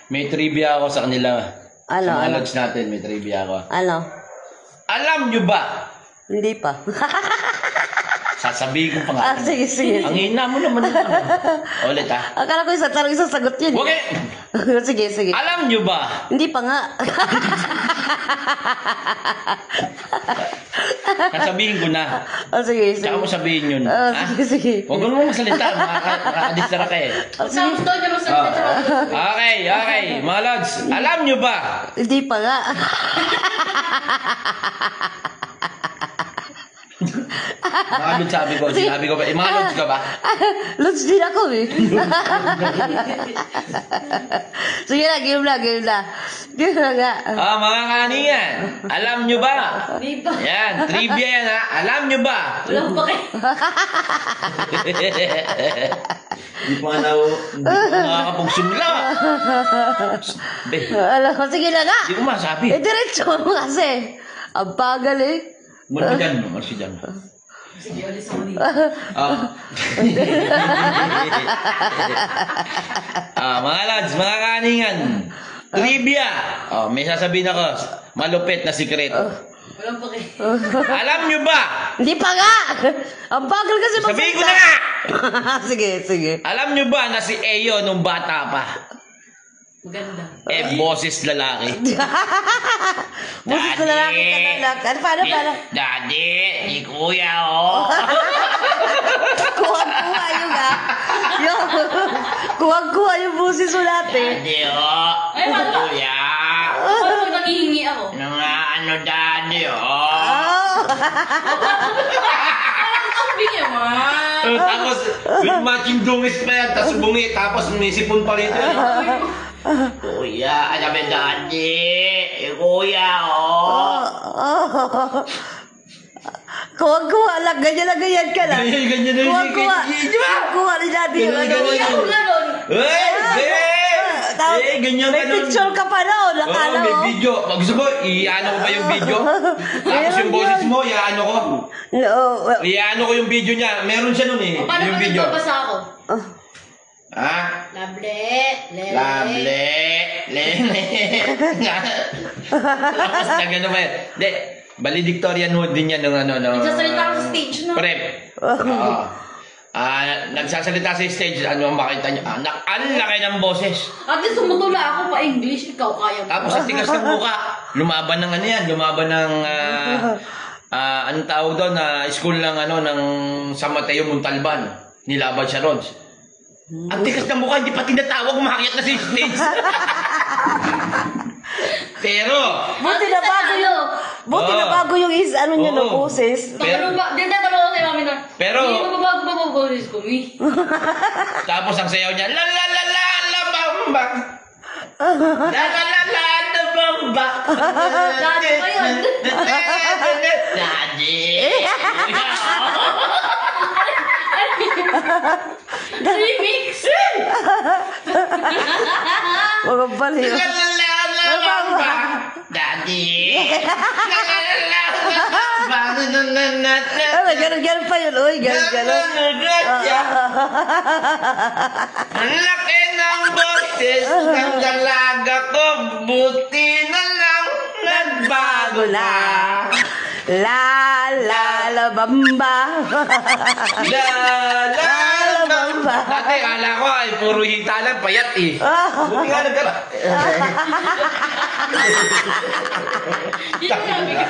May trivia ako sa kanila. Ano, sa mga ano? lods natin, may trivia ako. Ano? Alam nyo ba? Hindi pa. Sasabihin ko pa nga. Sige, sige. Ang hina mo naman. Ulit ha. Akala ko isa tanong, isang sagot yun. Okay. Sige, sige. Alam nyo ba? Hindi pa nga. Sasabihin ko na. Sige, sige. Tsaka mo sabihin yun. Sige, sige. Huwag mo masalita. Makakadistara ka eh. Tapos doon niya masalita. Okay. Mga lods, alam nyo ba? Hindi pa nga. Mga lods sinabi ko ba? Mga lods ka ba? Lods din ako eh. Sige na, game na. Game na nga. Mga kaningan, alam nyo ba? Di ba? Yan, trivia yan ha. Alam nyo ba? Walang pa kayo. Hindi pa nga nakakapagsimula. Alam ko, sige na nga. Hindi ko masabi. Diretso mo kasi. Ang bagal eh. Marsidan. Sige, alis ako dito. Mga lads, mga kaningan, trivia. May sasabihin ako, malupit na sikreto. Walang pa kayo. Alam nyo ba? Hindi pa nga. Ang bagal kasi Sabihin ko na nga! Sige. Alam nyo ba na si Eyo nung bata pa? Maganda. Boses lalaki. Boses na lalaki ka na. Paano? Daddy, ni kuya oh. Kuwag-kuha yun ha. Kuwag-kuha yung boses mo natin. Daddy oh. Ay, paano? Kuya. Paano pag nanghihingi ako? Daddy oh. Ang bigyan mo. Tapos, with matching dungis pa yan, tapos bungi, tapos may sipon pa rito. Kuya, alam mo daddy, kuya, oh. Kuwag-kuha lang, ganyan ka lang. Ganyan na yun. Kuwag-kuha ni daddy yung ano. Hindi ako ganon. Ganyan May picture ka pa noon, nakala may mo. video. Gusto mo, i-ano ko pa yung video? Tapos yung boses mo, i-ano ko. I-ano ko yung video niya. Meron siya nun eh. Paano Yung pag video. nagbabasa ako? Ha? Lele. Tapos na gano'n ba yun? Hindi, valedictorian ho din yan ng ano. Nagsasalita ako sa stage, no? Prep. Nagsasalita sa stage, ano ang makita niyo? Ang laki ng boses. At least sumutula ako pa English, ikaw kaya mo. Tapos sa tigas ng buka, lumaban ng ano yan, lumaban ng, anong tawag doon, school ng ano, ng San Mateo Montalban. Nilaban siya ron. Ang tigas ng buka, hindi pa tinatawag, umakyat na sa stage. Pero, Buti na bago yung ano niya no, boses. Tanong ba? Di na tanong ko kay mami nun. Pero, hindi mo ba bago boses ko, mi? tapos ang sayaw niya, la la la la la bamba. La la la la la bamba. Daddy pa yun. Daddy. Remix! Mga baliw. La la la la bamba. Daddy. La la la la bamba. Ganun pa yun. Uy, ganun. Ang laki ng boses ng dalaga ko, buti na lang nagbago na. La bamba. La bamba. Dati kala ko ay puro hita lang, payat eh. Buti nga nagkaroon. Hindi ko sabi ka.